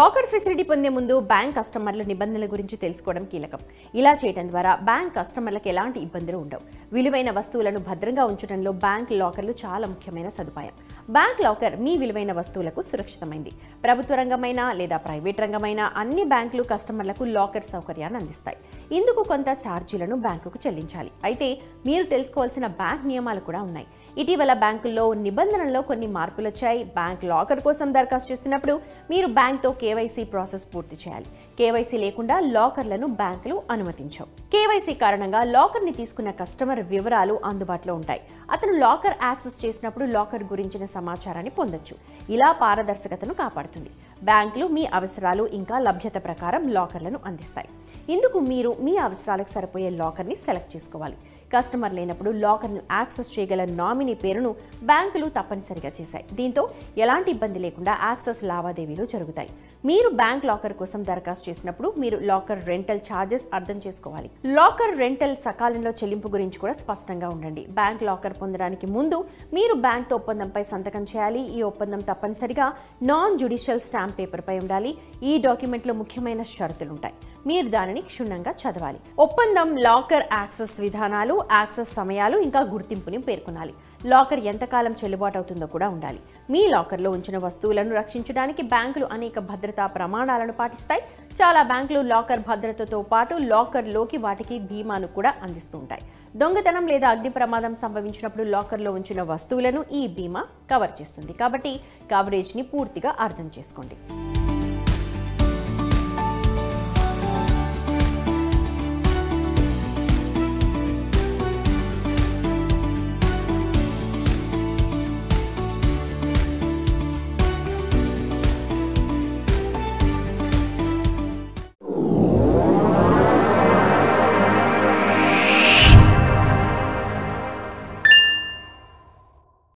Locker facility పొందే ముందు bank కస్టమర్ల నిబంధనల గురించి తెలుసుకోవడం కీలకం. ఇలా చేయడం ద్వారా బ్యాంక్ కస్టమర్లకు ఎలాంటి ఇబ్బందులు ఉండవు. విలువైన వస్తువులను భద్రంగా ఉంచడంలో బ్యాంక్ లాకర్లు చాలా ముఖ్యమైన సదుపాయం. బ్యాంక్ లాకర్ మీ విలువైన వస్తువులకు సురక్షితమైంది. ప్రభుత్వ రంగమైన లేదా ప్రైవేట్ రంగమైన అన్ని బ్యాంకులు కస్టమర్లకు లాకర్ సౌకర్యాన్ని అందిస్తాయి. ఇందుకు కొంత ఛార్జీలను బ్యాంకుకు చెల్లించాలి. అయితే మీరు తెలుసుకోవాల్సిన బ్యాంక్ నియమాలు కూడా ఉన్నాయి. ఇటీవల బ్యాంకుల్లో నిబంధనల్లో కొన్ని మార్పులు వచ్చాయి. బ్యాంక్ లాకర్ కోసం దరఖాస్తు చేస్తున్నప్పుడు మీరు బ్యాంక్తో కేవైసీ ప్రాసెస్ పూర్తి చేయాలి. కేవైసీ లేకుండా లాకర్లను బ్యాంకులు అనుమతించవు. కేవైసీ కారణంగా లాకర్ని తీసుకున్న కస్టమర్ వివరాలు అందుబాటులో ఉంటాయి. అతను లాకర్ యాక్సెస్ చేసినప్పుడు లాకర్ గురించిన సమాచారాన్ని పొందొచ్చు. ఇలా పారదర్శకతను కాపాడుతుంది. బ్యాంకులు మీ అవసరాలు ఇంకా లభ్యత ప్రకారం లాకర్లను అందిస్తాయి. ఇందుకు మీరు మీ అవసరాలకు సరిపోయే లాకర్ని సెలెక్ట్ చేసుకోవాలి. కస్టమర్ లేనప్పుడు లాకర్ను యాక్సెస్ చేయగల నామినీ పేరును బ్యాంకులు తప్పనిసరిగా చేశాయి. దీంతో ఎలాంటి ఇబ్బంది లేకుండా యాక్సెస్ లావాదేవీలు జరుగుతాయి. మీరు బ్యాంక్ లాకర్ కోసం దరఖాస్తు చేసినప్పుడు మీరు లాకర్ రెంటల్ ఛార్జెస్ అర్థం చేసుకోవాలి. లాకర్ రెంటల్ సకాలంలో చెల్లింపు గురించి కూడా స్పష్టంగా ఉండండి. బ్యాంక్ లాకర్ పొందడానికి ముందు మీరు బ్యాంక్తో ఒప్పందంపై సంతకం చేయాలి. ఈ ఒప్పందం తప్పనిసరిగా నాన్ జ్యుడిషియల్ స్టాంప్ పేపర్పై ఉండాలి. ఈ డాక్యుమెంట్లో ముఖ్యమైన షరతులు ఉంటాయి. మీరు దానిని క్షుణ్ణంగా చదవాలి. ఒప్పందం లాకర్ యాక్సెస్ విధానాలు, యాక్సెస్ సమయాలు ఇంకా గుర్తింపుని పేర్కొనాలి. లాకర్ ఎంతకాలం చెల్లుబాటు అవుతుందో కూడా ఉండాలి. మీ లాకర్లో ఉంచిన వస్తువులను రక్షించడానికి బ్యాంకులు అనేక భద్రతా ప్రమాణాలను పాటిస్తాయి. చాలా బ్యాంకులు లాకర్ భద్రతతో పాటు లాకర్లోకి వాటికి బీమాను కూడా అందిస్తూ ఉంటాయి. దొంగతనం లేదా అగ్ని ప్రమాదం సంభవించినప్పుడు లాకర్లో ఉంచిన వస్తువులను ఈ బీమా కవర్ చేస్తుంది. కాబట్టి కవరేజ్ని పూర్తిగా అర్థం చేసుకోండి.